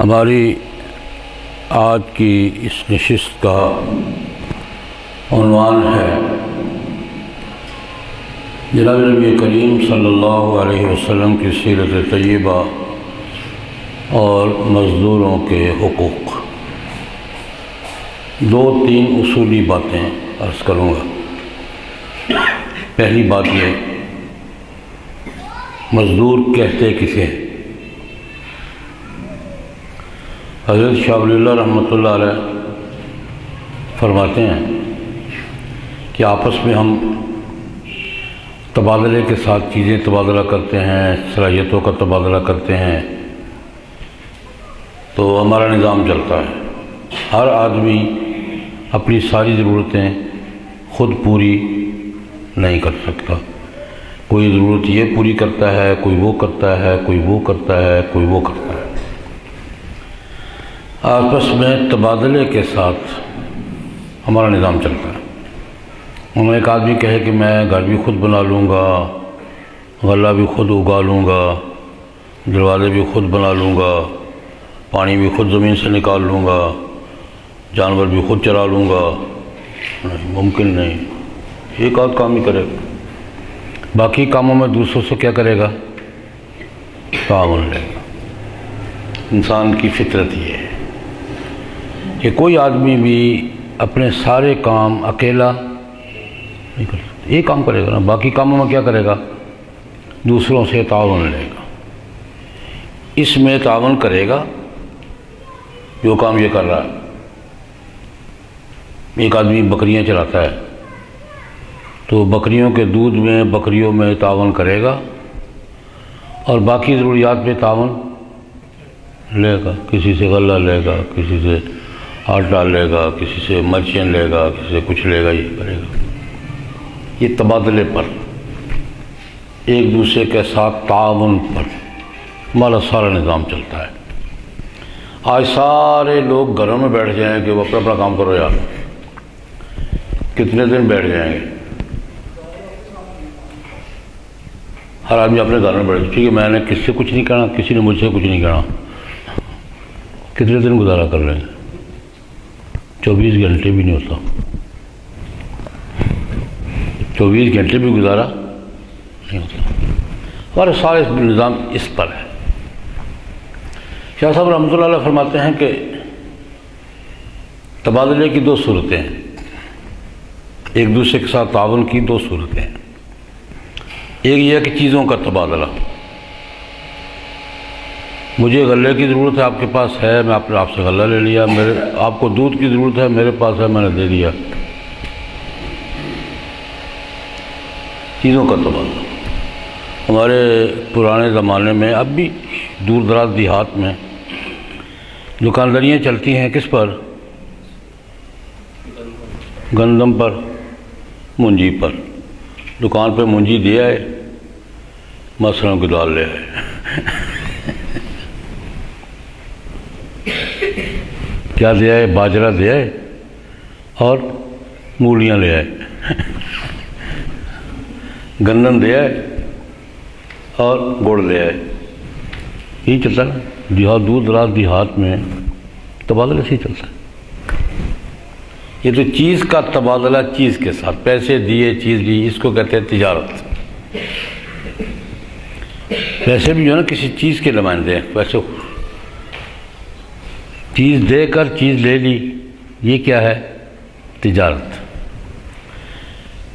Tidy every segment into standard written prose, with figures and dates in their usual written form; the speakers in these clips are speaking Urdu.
ہماری آج کی اس نشست کا عنوان ہے جناب نبی کریم صلی اللہ علیہ وسلم کی سیرت طیبہ اور مزدوروں کے حقوق۔ دو تین اصولی باتیں عرض کروں گا۔ پہلی بات یہ، مزدور کہتے کسے ہیں؟ حضرت شاہ ولی اللہ رحمۃ اللہ علیہ فرماتے ہیں کہ آپس میں ہم تبادلے کے ساتھ چیزیں تبادلہ کرتے ہیں، صلاحیتوں کا تبادلہ کرتے ہیں تو ہمارا نظام چلتا ہے۔ ہر آدمی اپنی ساری ضرورتیں خود پوری نہیں کر سکتا، کوئی ضرورت یہ پوری کرتا ہے، کوئی وہ کرتا ہے، کوئی وہ کرتا ہے، کوئی وہ کرتا ہے۔ آپس میں تبادلے کے ساتھ ہمارا نظام چلتا ہے۔ انہوں نے ایک آدمی کہے کہ میں گھر بھی خود بنا لوں گا، غلہ بھی خود اگا لوں گا، دروازے بھی خود بنا لوں گا، پانی بھی خود زمین سے نکال لوں گا، جانور بھی خود چرا لوں گا۔ نہیں، ممکن نہیں۔ ایک آدھ کام ہی کرے گا، باقی کاموں میں دوسروں سے کیا کرے گا؟ تعاون لے گا۔ انسان کی فطرت یہ ہے کہ کوئی آدمی بھی اپنے سارے کام اکیلا نہیں کر سکتا۔ ایک کام کرے گا نا، باقی کاموں میں کیا کرے گا؟ دوسروں سے تعاون لے گا۔ اس میں تعاون کرے گا جو کام یہ کر رہا ہے۔ ایک آدمی بکریاں چلاتا ہے تو بکریوں کے دودھ میں، بکریوں میں تعاون کرے گا اور باقی ضروریات میں تعاون لے گا۔ کسی سے غلہ لے گا، کسی سے آٹا لے گا، کسی سے مرچیں لے گا، کسی سے کچھ لے گا، یہ کرے گا۔ یہ تبادلے پر، ایک دوسرے کے ساتھ تعاون پر ہمارا سارا نظام چلتا ہے۔ آج سارے لوگ گھروں میں بیٹھ جائیں کہ وہ اپنا اپنا کام کرو یار، کتنے دن بیٹھ جائیں گے؟ ہر آدمی اپنے گھر میں بیٹھ جائے، ٹھیک ہے میں نے کس سے کچھ نہیں کہنا، کسی نے مجھ سے کچھ نہیں کہنا، کتنے دن گزارا کر لیں گے؟ 24 گھنٹے بھی نہیں ہوتا، 24 گھنٹے بھی گزارا نہیں ہوتا۔ ہمارے سارے نظام اس پر ہے۔ شاہ صاحب رحمۃ اللہ علیہ فرماتے ہیں کہ تبادلے کی دو صورتیں ہیں، ایک دوسرے کے ساتھ تعاون کی دو صورتیں ہیں۔ ایک یہ ہے کہ چیزوں کا تبادلہ، مجھے غلے کی ضرورت ہے، آپ کے پاس ہے، میں آپ سے غلہ لے لیا، آپ کو دودھ کی ضرورت ہے، میرے پاس ہے، میں نے دے دیا۔ چیزوں کا تبادلہ ہمارے پرانے زمانے میں، اب بھی دور دراز دیہات میں دکانداریاں چلتی ہیں کس پر؟ گندم پر، منجی پر۔ دکان پہ منجی دے آئے، مسلوں کی دال لے آئے۔ کیا دے آئے؟ باجرہ دے آئے اور مولیاں لے آئے، گندم دے آئے اور گڑ لے آئے۔ یہی چلتا نا دیہات، دور دراز دیہات میں تبادلہ سے ہی چلتا ہے۔ یہ تو چیز کا تبادلہ چیز کے ساتھ، پیسے دیے چیز دی، اس کو کہتے ہیں تجارت۔ پیسے بھی جو ہے نا کسی چیز کے نمائندے ہیں، پیسے چیز دے کر چیز لے لی، یہ کیا ہے؟ تجارت۔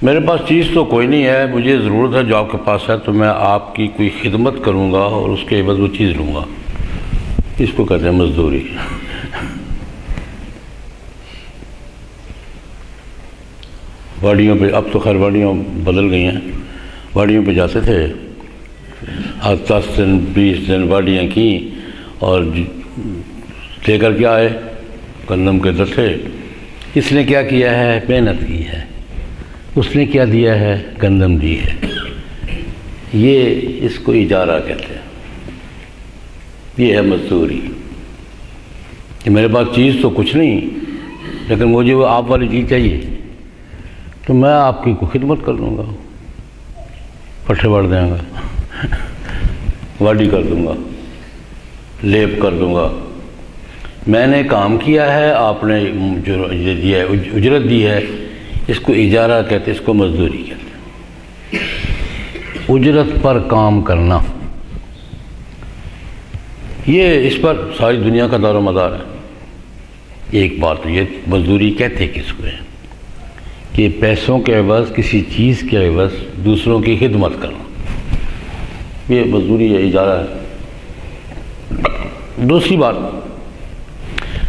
میرے پاس چیز تو کوئی نہیں ہے، مجھے ضرورت ہے جو آپ کے پاس ہے، تو میں آپ کی کوئی خدمت کروں گا اور اس کے عوض وہ چیز لوں گا، اس کو کہتے ہیں مزدوری۔ واڑیوں پہ، اب تو خیر واڑیاں بدل گئی ہیں، واڑیوں پہ جاتے تھے، 10 دن 20 دن واڑیاں کی اور لے کر کے آئے گندم کے دسے۔ اس نے کیا کیا ہے؟ محنت کی ہے، اس نے کیا دیا ہے؟ گندم دی ہے۔ یہ اس کو اجارہ کہتے ہیں، یہ ہے مزدوری۔ کہ میرے پاس چیز تو کچھ نہیں، لیکن مجھے وہ آپ والی چیز چاہیے تو میں آپ کی کو خدمت کر دوں گا، پٹھے بڑھ دیں گا، واڈی کر دوں گا، لیپ کر دوں گا، میں نے کام کیا ہے، آپ نے جو دیا ہے اجرت دی ہے، اس کو اجارہ کہتے ہیں، اس کو مزدوری کہتے ہیں۔ اجرت پر کام کرنا، یہ اس پر ساری دنیا کا دار و مدار ہے۔ ایک بات تو یہ مزدوری کہتے کس کو ہے کہ پیسوں کے عوض، کسی چیز کے عوض دوسروں کی خدمت کرنا، یہ مزدوری ہے، اجارہ ہے۔ دوسری بات،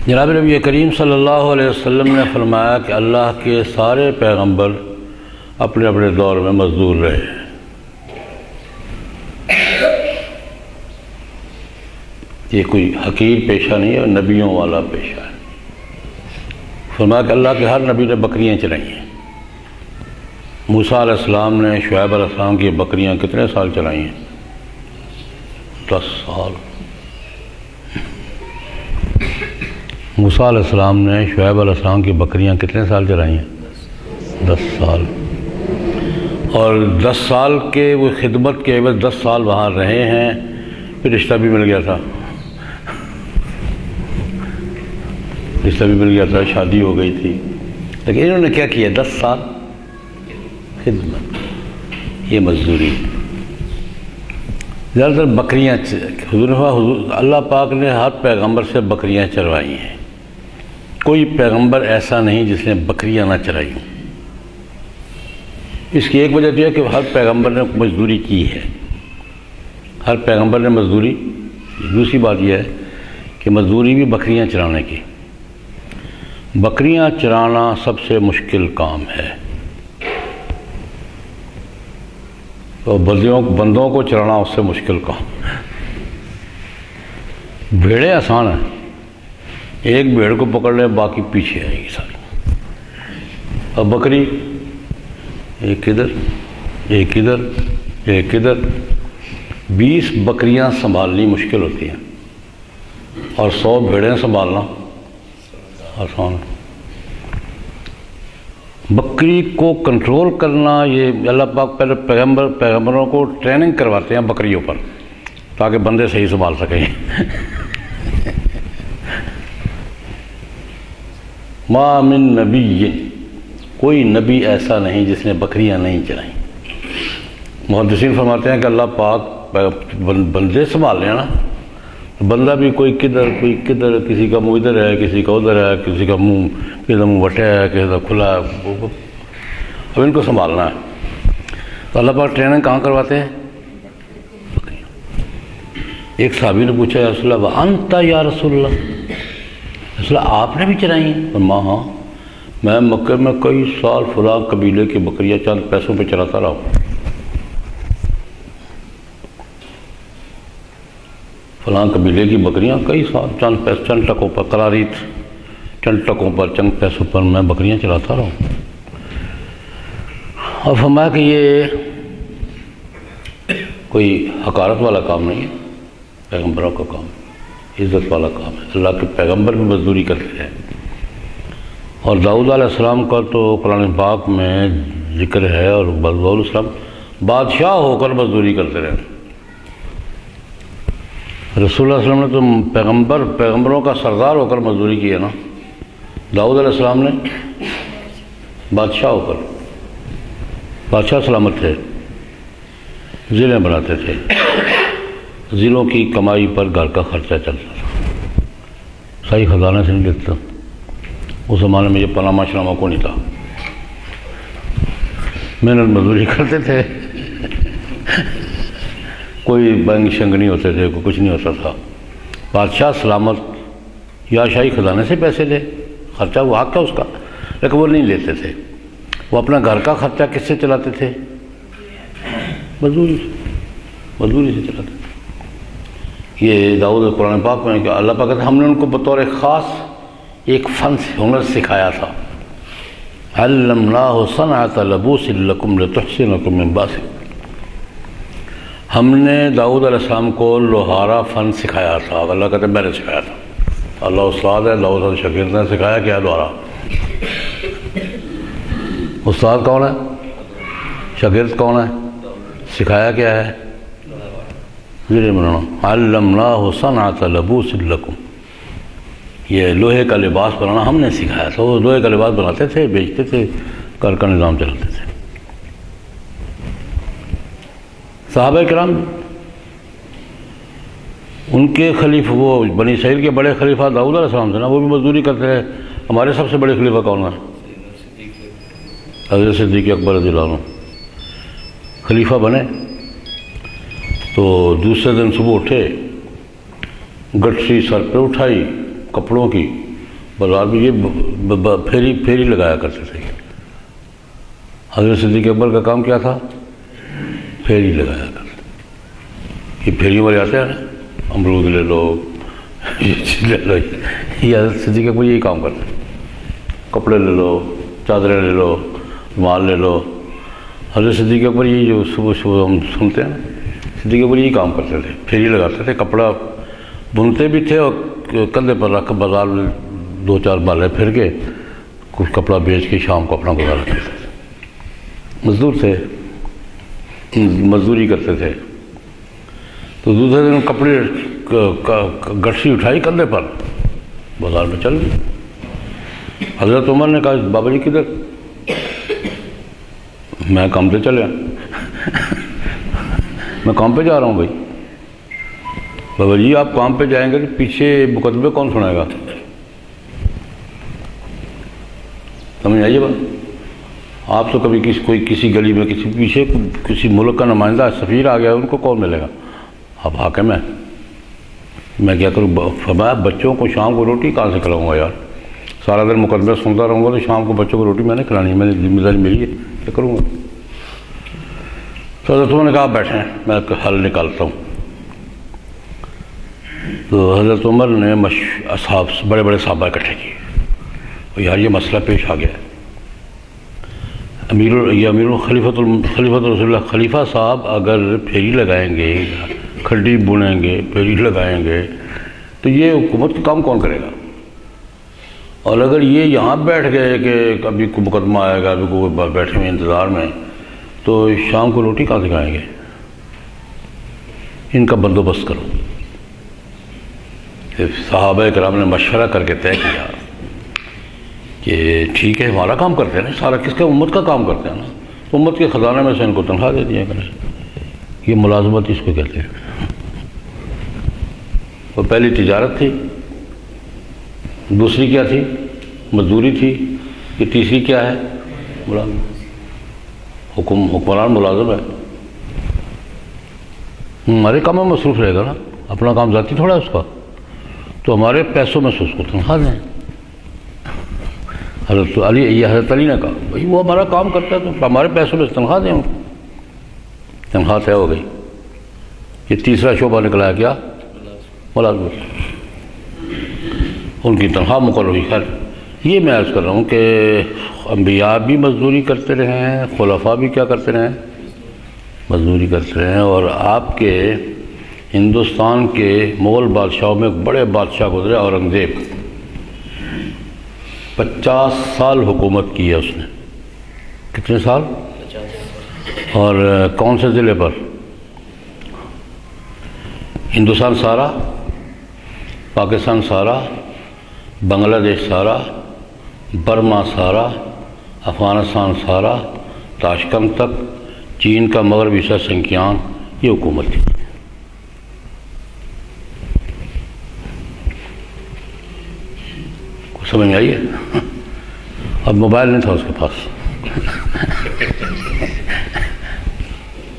جناب نبی کریم صلی اللہ علیہ وسلم نے فرمایا کہ اللہ کے سارے پیغمبر اپنے اپنے دور میں مزدور رہے۔ یہ کوئی حقیر پیشہ نہیں ہے، نبیوں والا پیشہ ہے۔ فرمایا کہ اللہ کے ہر نبی نے بکریاں چرائی ہیں۔ موسیٰ علیہ السلام نے شعیب علیہ السلام کی بکریاں کتنے سال چرائی ہیں؟ 10 سال۔ موسیٰ علیہ السلام نے شعیب علیہ السلام کی بکریاں کتنے سال چرائی ہیں؟ 10 سال۔ اور 10 سال کے وہ خدمت کے عوض 10 سال وہاں رہے ہیں، پھر رشتہ بھی مل گیا تھا، رشتہ بھی مل گیا تھا، شادی ہو گئی تھی، لیکن انہوں نے کیا کیا؟ 10 سال خدمت، یہ مزدوری۔ زیادہ تر بکریاں، حضور اللہ پاک نے ہر پیغمبر سے بکریاں چروائی ہیں، کوئی پیغمبر ایسا نہیں جس نے بکریاں نہ چرائی ہوں۔ اس کی ایک وجہ تو ہے کہ ہر پیغمبر نے مزدوری کی ہے، ہر پیغمبر نے مزدوری۔ دوسری بات یہ ہے کہ مزدوری بھی بکریاں چرانے کی۔ بکریاں چرانا سب سے مشکل کام ہے، تو بندوں کو چرانا اس سے مشکل کام ہے۔ بھیڑیں آسان ہیں، ایک بھیڑ کو پکڑ لیں باقی پیچھے آئے گی ساری۔ اب بکری ایک ادھر ایک ادھر ایک ادھر، 20 بکریاں سنبھالنی مشکل ہوتی ہیں، اور 100 بھیڑیں سنبھالنا آسان ہے۔ بکری کو کنٹرول کرنا، یہ اللہ پاک پہلے پیغمبروں کو ٹریننگ کرواتے ہیں بکریوں پر، تاکہ بندے صحیح سنبھال سکیں۔ ما من نبی، کوئی نبی ایسا نہیں جس نے بکریاں نہیں چرائیں۔ محدثین فرماتے ہیں کہ اللہ پاک بندے سنبھال رہے ہیں نا، بندہ بھی کوئی کدھر کسی کا منہ ادھر ہے، کسی کا ادھر ہے، کسی کا منہ وٹا ہے، کسی کا کھلا ہے، اب ان کو سنبھالنا ہے۔ تو اللہ پاک ٹریننگ کہاں کرواتے ہیں؟ ایک صحابی نے پوچھا یا رسول اللہ وانت یا رسول اللہ، رسول اللہ آپ نے بھی چرائی ہیں؟ فرمایا ہاں، میں مکہ میں کئی سال فلاں قبیلے کی بکریاں چند پیسوں پہ چراتا رہا ہوں، فلاں قبیلے کی بکریاں کئی سال چند ٹکوں پر، قراریت چند ٹکوں پر، چند پیسوں پر میں بکریاں چلاتا رہا ہوں۔ اور فرمایا کہ یہ کوئی حقارت والا کام نہیں ہے، پیغمبروں کا کام، عزت والا کام ہے۔ اللہ کے پیغمبر بھی مزدوری کرتے ہیں۔ اور داؤد علیہ السلام کا تو قرآن پاک میں ذکر ہے، اور داؤد علیہ السلام بادشاہ ہو کر مزدوری کرتے رہے۔ رسول اللہ علیہ وسلم نے تو پیغمبروں کا سردار ہو کر مزدوری کی ہے نا۔ داؤد علیہ السلام نے بادشاہ ہو کر، بادشاہ سلامت تھے، ضلع بناتے تھے، ضلعوں کی کمائی پر گھر کا خرچہ چلتا تھا، صحیح خزانہ سے نہیں لیتا۔ اس زمانے میں یہ پنامہ شنامہ کو نہیں تھا، محنت مزدوری کرتے تھے، کوئی بینگ شنگ نہیں ہوتے تھے، کوئی کچھ نہیں ہوتا تھا۔ بادشاہ سلامت، یا شاہی خزانے سے پیسے لے، خرچہ وہ حق ہے اس کا، لیکن وہ نہیں لیتے تھے۔ وہ اپنا گھر کا خرچہ کس سے چلاتے تھے؟ مزدوری سے چلاتے تھے۔ یہ داؤد قرآن پاک میں کہ اللہ پاک کہتے ہیں ہم نے ان کو بطور خاص ایک فن ہنر سکھایا تھا، علمناہ صنعۃ لبوس لکم لتحصنکم من باسکم۔ ہم نے داؤد علیہ السلام کو لوہارا فن سکھایا تھا، اللہ کہتے ہیں میں نے سکھایا تھا۔ اللہ استاد ہے، داؤد علیہ شاگرد نے سکھایا کیا؟ لوہارا۔ استاد کون ہے؟ شاگرد کون ہے؟ سکھایا کیا ہے؟ علمناہ صنعۃ لبوس لکم، یہ لوہے کا لباس بنانا ہم نے سکھایا تھا. وہ لوہے کا لباس بناتے تھے, بیچتے تھے, گھر کا نظام چلاتے تھے. صحابہ کرام ان کے خلیفہ, وہ بنی اسرائیل کے بڑے خلیفہ داؤد علیہ السلام تھے نا, وہ بھی مزدوری کرتے رہے. ہمارے سب سے بڑے خلیفہ کون ہے؟ حضرت صدیق اکبر رضی اللہ عنہ. خلیفہ بنے تو دوسرے دن صبح اٹھے, گٹھی سر پہ اٹھائی کپڑوں کی, بازار میں یہ پھیری لگایا کرتے تھے. حضرت صدیق اکبر کا کام کیا تھا؟ پھیری لگایا کرتے. یہ پھیری والے آتے ہیں نا, امرود لے لو, یہ چیز لے لو, یہ حضرت صدیق اکبر یہی کام کرتے ہیں. کپڑے لے لو, چادریں لے لو, مال لے لو. حضرت صدیق اکبر یہی جو صبح ہم سنتے ہیں نا, صدیق اکبر یہی کام کرتے تھے, پھیری لگاتے تھے. کپڑا بنتے بھی تھے اور کندھے پر رکھ بازار میں 2-4 بالے پھر کے کچھ کپڑا بیچ کے شام کو اپنا گزارا کرتے تھے. مزدور تھے, مزدوری کرتے تھے. تو دوسرے دن کپڑے گٹھی اٹھائی کندھے پر, بازار میں چل گئی. حضرت عمر نے کہا بابا جی کدھر؟ میں کام پہ چلے, میں کام پہ جا رہا ہوں بھائی. بابا جی آپ کام پہ جائیں گے تو پیچھے مقدمے کون سنائے گا؟ سمجھ آئیے بات. آپ تو کبھی کسی گلی میں پیچھے کسی ملک کا نمائندہ سفیر آ گیا, ان کو کون ملے گا؟ اب حاکم ہے, میں کیا کروں؟ فرمایا بچوں کو شام کو روٹی کہاں سے کھلاؤں گا یار؟ سارا دن مقدمے سنتا رہوں گا تو شام کو بچوں کو روٹی میں نے کھلانی ہے, میں نے ذمہ داری میری ہے, کیا کروں گا؟ تو حضرت عمر نے کہا بیٹھیں میں حل نکالتا ہوں. تو حضرت عمر نے اصحاب بڑے بڑے صحابہ اکٹھے کیے, اور یار یہ مسئلہ پیش آ گیا. امیر خلیفۃ رسول اللہ, خلیفہ صاحب اگر پھیری لگائیں گے, کھڈی بنیں گے, پھیری لگائیں گے, تو یہ حکومت کا کام کون کرے گا؟ اور اگر یہ یہاں بیٹھ گئے کہ ابھی کوئی مقدمہ آئے گا, ابھی کوئی بیٹھے ہوئے انتظار میں, تو شام کو روٹی کہاں سے کھائیں گے؟ ان کا بندوبست کرو. صحابہ کرام نے مشورہ کر کے طے کیا کہ ٹھیک ہے ہمارا کام کرتے ہیں نا, سارا کس کا؟ امت کا کام کرتے ہیں نا, امت کے خزانے میں سے ان کو تنخواہ دے دیا کریں. یہ ملازمت اس کو کہتے ہیں. وہ پہلی تجارت تھی, دوسری کیا تھی؟ مزدوری تھی. یہ تیسری کیا ہے؟ ملازم. حکمران ملازم ہے, ہمارے کام میں مصروف رہے گا نا, اپنا کام ذاتی تھوڑا ہے اس کا, تو ہمارے پیسوں میں سے اس کو تنخواہ دیں. حضرت علی نے کہا بھائی وہ ہمارا کام کرتا ہے تو ہمارے پیسوں میں سے تنخواہ دیں. تنخواہ طے ہو گئی. یہ تیسرا شعبہ نکلا ہے کیا؟ ملازمت. ان کی تنخواہ مقرر ہوئی. خیر یہ میں عرض کر رہا ہوں کہ انبیاء بھی مزدوری کرتے رہے ہیں, خلفاء بھی کیا کرتے رہے ہیں؟ مزدوری کرتے رہے ہیں. اور آپ کے ہندوستان کے مغل بادشاہوں میں ایک بڑے بادشاہ گزرے, اورنگزیب. 50 سال حکومت کی ہے اس نے. کتنے سال؟ 50. اور کون سے ضلع پر؟ ہندوستان سارا, پاکستان سارا, بنگلہ دیش سارا, برما سارا, افغانستان سارا, تاشکند تک, چین کا مغربی حصہ سنکیان, یہ حکومت تھی. کچھ سمجھ میں آئی ہے؟ اب موبائل نہیں تھا اس کے پاس,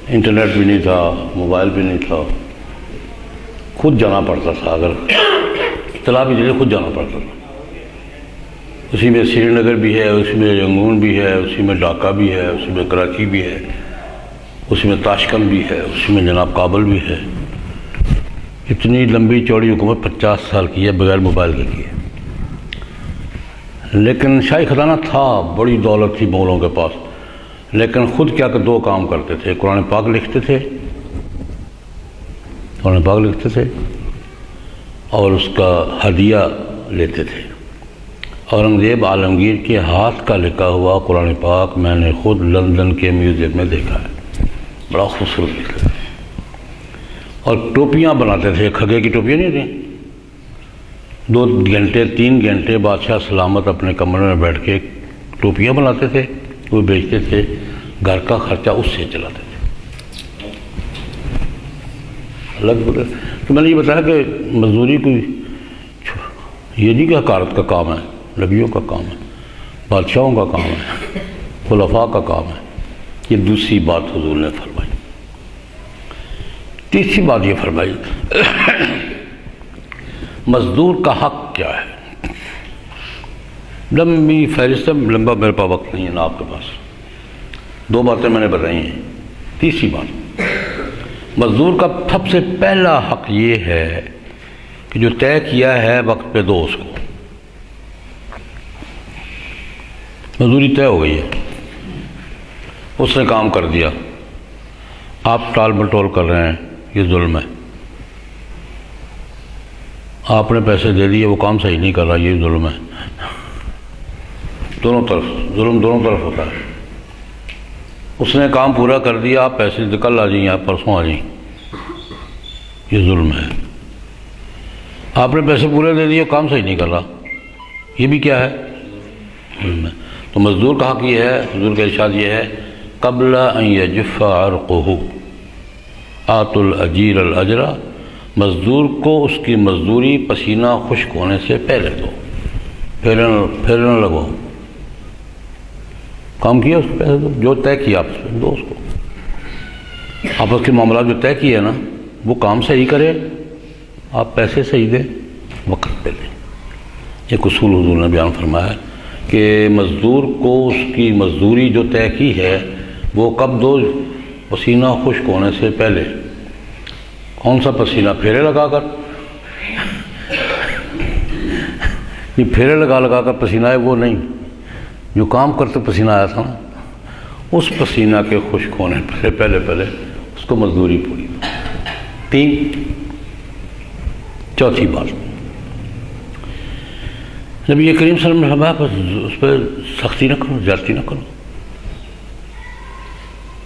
انٹرنیٹ بھی نہیں تھا, موبائل بھی نہیں تھا, خود جانا پڑتا تھا. اگر اطلاع بھی دے خود جانا پڑتا تھا. اسی میں سری نگر بھی ہے, اسی میں رنگون بھی ہے, اسی میں ڈھاکہ بھی ہے, اسی میں کراچی بھی ہے, اسی میں تاشکند بھی ہے, اسی میں جناب کابل بھی ہے. اتنی لمبی چوڑی حکومت 50 سال کی ہے بغیر موبائل کے کی ہے. لیکن شاہی خزانہ تھا, بڑی دولت تھی مغلوں کے پاس, لیکن خود کیا کہ 2 کام کرتے تھے. قرآن پاک لکھتے تھے, قرآن پاک لکھتے تھے, اور اس کا ہدیہ لیتے تھے. اورنگزیب عالمگیر کے ہاتھ کا لکھا ہوا قرآن پاک میں نے خود لندن کے میوزیم میں دیکھا ہے, بڑا خوبصورت لکھا ہے. اور ٹوپیاں بناتے تھے, کھگے کی ٹوپیاں نہیں تھیں, 2 گھنٹے 3 گھنٹے بادشاہ سلامت اپنے کمرے میں بیٹھ کے ٹوپیاں بناتے تھے، وہ بیچتے تھے، گھر کا خرچہ اس سے چلاتے تھے۔ الگ تو میں نے یہ بتایا کہ مزدوری کوئی یہ نہیں کہ حکارت کا کام ہے، نبیوں کا کام ہے، بادشاہوں کا کام ہے، خلفاء کا کام ہے۔ یہ دوسری بات حضور نے فرمائی۔ تیسری بات یہ فرمائی مزدور کا حق کیا ہے؟ لمبی فہرست ہے، لمبا میرے پاس وقت نہیں ہے نا آپ کے پاس، 2 باتیں میں نے بتائی ہیں۔ تیسری بات، مزدور کا سب سے پہلا حق یہ ہے کہ جو طے کیا ہے وقت پہ دو اس کو۔ مزدوری طے ہو گئی ہے، اس نے کام کر دیا، آپ ٹال مٹول کر رہے ہیں، یہ ظلم ہے۔ آپ نے پیسے دے دیے، وہ کام صحیح نہیں کر رہا، یہ ظلم ہے۔ دونوں طرف ظلم، دونوں طرف ہوتا ہے۔ اس نے کام پورا کر دیا، آپ پیسے کل آ جائیں، آپ پرسوں آ جائیں، یہ ظلم ہے۔ آپ نے پیسے پورے دے دیے، کام صحیح نہیں کر رہا، یہ بھی کیا ہے؟ ظلم ہے۔ تو مزدور کا حق یہ ہے، حضور کا ارشاد یہ ہے قبل ان یجف عرقہ آتوا الاجیر الاجر، مزدور کو اس کی مزدوری پسینہ خشک ہونے سے پہلے دو، پھر نہ لگو، کام کیا اس کو پیسے دو، جو طے کیا آپ سے دو اس کو۔ آپس کے معاملات جو طے کیے ہیں نا، وہ کام صحیح کرے، آپ پیسے صحیح دیں، وقت پہ دیں۔ ایک اصول حضور نے بیان فرمایا کہ مزدور کو اس کی مزدوری جو طے کی ہے وہ کب دو؟ پسینہ خشک ہونے سے پہلے۔ کون سا پسینہ؟ پھیرے لگا کر، یہ پھیرے لگا کر پسینہ ہے وہ نہیں، جو کام کرتے پسینہ آیا تھا نا، اس پسینہ کے خشک ہونے سے پہلے اس کو مزدوری پوری۔ 3، چوتھی بات، نبی کریم صلی اللہ علیہ وسلم نے فرمایا اس پہ سختی نہ کرو، زیادتی نہ کرو۔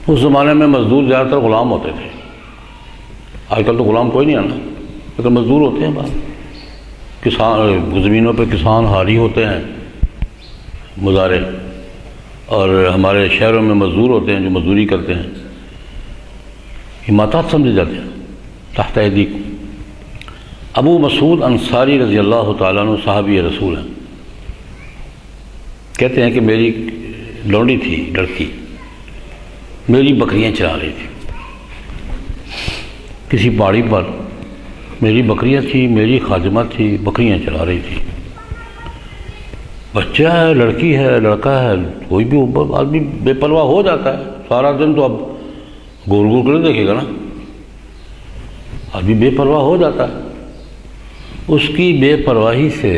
اس زمانے میں مزدور زیادہ تر غلام ہوتے تھے، آج کل تو غلام کوئی نہیں آنا، لیکن مزدور ہوتے ہیں بعض، کسان زمینوں پہ کسان حالی ہوتے ہیں مزارے، اور ہمارے شہروں میں مزدور ہوتے ہیں جو مزدوری کرتے ہیں، یہ ماتحت سمجھے جاتے ہیں، تحت ایدیکم۔ ابو مسعود انصاری رضی اللہ تعالیٰ عنہ صحابی رسول ہیں، کہتے ہیں کہ میری لونڈی تھی، لڑکی میری بکریاں چرا رہی تھی کسی پہاڑی پر، میری بکریاں تھی، میری خادمہ تھی، بکریاں چلا رہی تھی۔ بچہ ہے، لڑکی ہے، لڑکا ہے، کوئی بھی آدمی بے پرواہ ہو جاتا ہے، سارا دن تو اب گور گور کر دیکھے گا نا، آدمی بے پرواہ ہو جاتا ہے۔ اس کی بے پرواہی سے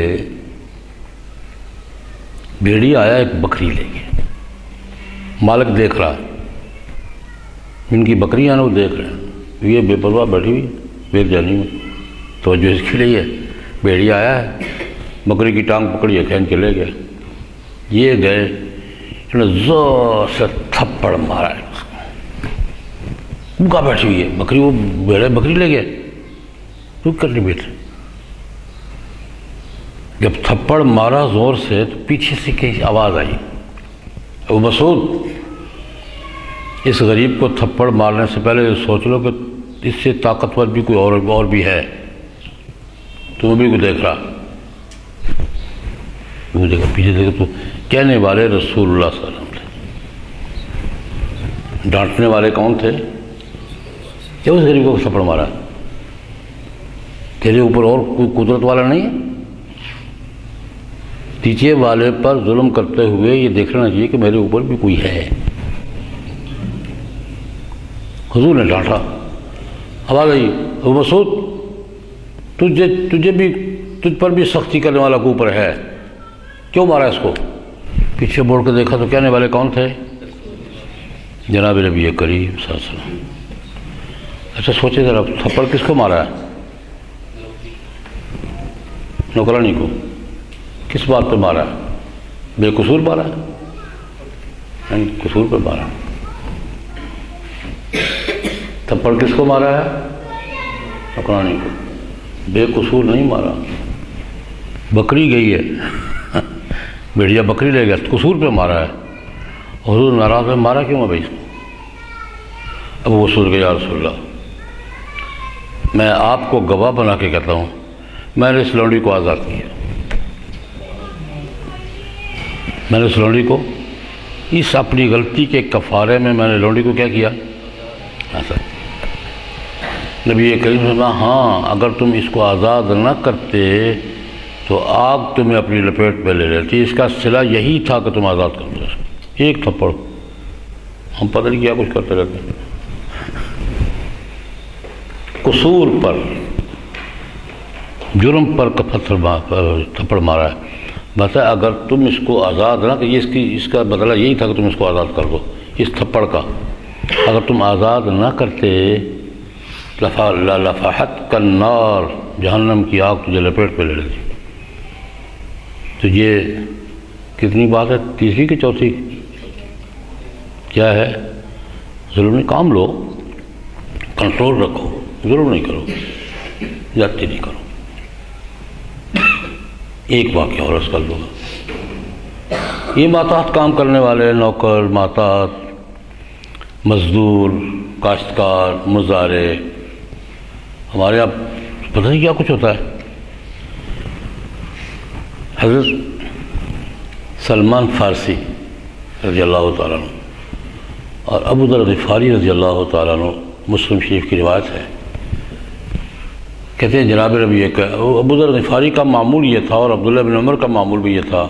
بھیڑیا آیا ایک بکری لے کے، مالک دیکھ رہا، ان کی بکریاں وہ دیکھ رہے ہیں، یہ بے پرواہ بیٹھی ہوئی بے جانی میں، توجہ اس کے لیے بھیڑیا آیا ہے، بکری کی ٹانگ پکڑی ہے، کھینچ کے لے گیا۔ یہ گئے، انہوں نے زور سے تھپڑ مارا ہے اس کو، کہاں بیٹھی ہوئی ہے بکری، وہ بھیڑے بکری لے گیا، رک کر نہیں بیٹھے۔ جب تھپڑ مارا زور سے تو پیچھے سے کہیں آواز آئی، ابو مسعود اس غریب کو تھپڑ مارنے سے پہلے سوچ لو کہ اس سے طاقتور بھی کوئی اور بھی ہے، تم بھی کو دیکھ رہا، وہ دیکھا پیچھے دیکھا تو کہنے والے رسول اللہ صلی اللہ علیہ وسلم تھے۔ ڈانٹنے والے کون تھے؟ کیا اس غریب کو تھپڑ مارا؟ تیرے اوپر اور کوئی قدرت والا نہیں ہے؟ تیجے والے پر ظلم کرتے ہوئے یہ دیکھنا چاہیے کہ میرے اوپر بھی کوئی ہے۔ حضور نے ڈانٹا، آواز آئی، ابو مسعود تجھ پر بھی سختی کرنے والا کو اوپر ہے، کیوں مارا اس کو؟ پیچھے موڑ کے دیکھا تو کہنے والے کون تھے؟ جناب نبی کریم صلی اللہ علیہ وسلم۔ اچھا سوچے ذرا، تھپڑ کس کو مارا ہے؟ نوکرانی کو۔ کس بات پہ مارا ہے؟ بے قصور مارا ہے؟ قصور پہ مارا۔ تھپڑ کس کو مارا ہے؟ نوکرانی کو، بے قصور نہیں مارا۔ بکری گئی ہے، بھیڑیا بکری لے گیا، قصور پہ مارا ہے، حضور ناراض ہے، مارا کیوں ہے بھائی؟ اب وہ سن گیا، یا رسول اللہ میں آپ کو گواہ بنا کے کہتا ہوں، میں نے اس لونڈی کو آزاد کیا، میں نے اس لونڈی کو اس اپنی غلطی کے کفارے میں نے لونڈی کو کیا کیا؟ آزاد۔ نبی کریم صلی اللہ علیہ وسلم، ہاں اگر تم اس کو آزاد نہ کرتے تو آگ تمہیں اپنی لپیٹ میں لے لیتی، اس کا صلہ یہی تھا کہ تم آزاد کر دو۔ ایک تھپڑ، ہم پتہ نہیں کیا کچھ کرتے رہتے ہیں۔ قصور پر، جرم پر تھپڑ مارا ہے، بس اگر تم اس کو آزاد نہ کہ اس کا بدلہ یہی تھا کہ تم اس کو آزاد کر دو، اس تھپڑ کا اگر تم آزاد نہ کرتے لفحت النار، جہنم کی آگ تجھے لپیٹ پہ لے لیتی۔ تو یہ کتنی بات ہے؟ تیسری کہ چوتھی؟ کیا ہے؟ ظلم نہیں، کام لو، کنٹرول رکھو، ظلم نہیں کرو، زیادتی نہیں کرو۔ ایک واقعہ اور عرض کر دوں گا، یہ ماتحت کام کرنے والے نوکر، ماتحت، مزدور، کاشتکار، مزارع، ہمارے یہاں پتہ نہیں کیا کچھ ہوتا ہے۔ حضرت سلمان فارسی رضی اللہ تعالیٰ عنہ اور ابو ذر غفاری رضی اللہ تعالیٰ عنہ، مسلم شریف کی روایت ہے، کہتے ہیں جناب نبی ابو ذر غفاری کا معمول یہ تھا اور عبداللہ بن عمر کا معمول بھی یہ تھا،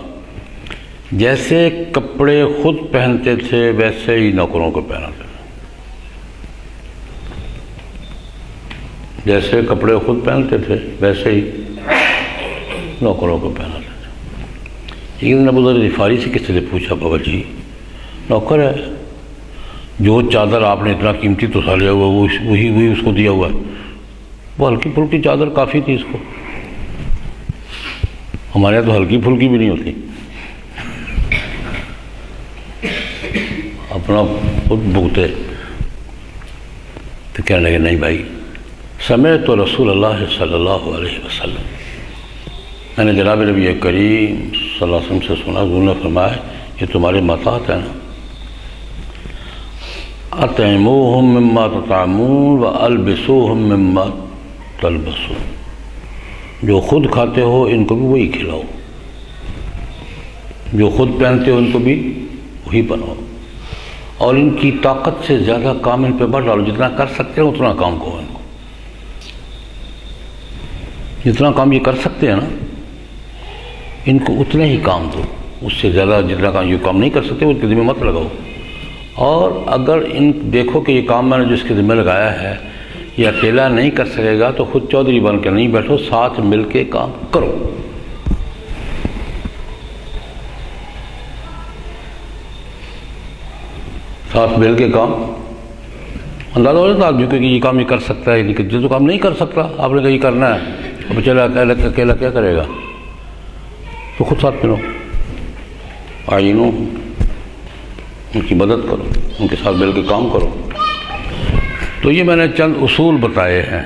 جیسے کپڑے خود پہنتے تھے ویسے ہی نوکروں کو پہناتے تھے، جیسے کپڑے خود پہنتے تھے ویسے ہی نوکروں کو پہناتے تھے۔ لیکن ابو ذر غفاری سے کسی نے پوچھا، بابا جی نوکر ہے، جو چادر آپ نے اتنا قیمتی تحفہ لیا ہوا وہی اس کو دیا ہوا ہے، وہ ہلکی پھلکی چادر کافی تھی اس کو، ہمارے یہاں تو ہلکی پھلکی بھی نہیں ہوتی، اپنا خود بھگتے۔ تو کہنے لگے نہیں بھائی، سمعت رسول اللہ صلی اللہ علیہ وسلم، میں نے جناب نبی کریم صلی اللہ علیہ وسلم سے سنا، حضور نے فرمایا یہ تمہارے ماتحت ہیں نا، اطعموہم مما تطعمون والبسوہم مما تلبسون، جو خود کھاتے ہو ان کو بھی وہی کھلاؤ، جو خود پہنتے ہو ان کو بھی وہی پہناؤ، اور ان کی طاقت سے زیادہ کام ان پہ مت ڈالو، جتنا کر سکتے ہیں اتنا کام کہو ان کو، جتنا کام یہ کر سکتے ہیں نا ان کو اتنے ہی کام دو، اس سے زیادہ جتنا کام یہ کام نہیں کر سکتے ان کے ذمہ مت لگاؤ، اور اگر ان دیکھو کہ یہ کام میں نے جو اس کے ذمہ لگایا ہے یہ اکیلا نہیں کر سکے گا تو خود چودھری بن کے نہیں بیٹھو، ساتھ مل کے کام کرو۔ ساتھ مل کے کام، اندازہ ہو جاتا آدمی کو کہ یہ کام یہ کر سکتا ہے، لیکن جو کام نہیں کر سکتا آپ نے کہیں کرنا ہے، اب چلا اکیلا کیا کرے گا، تو خود ساتھ ملو، آئینو ان کی مدد کرو، ان کے ساتھ مل کے کام کرو۔ تو یہ میں نے چند اصول بتائے ہیں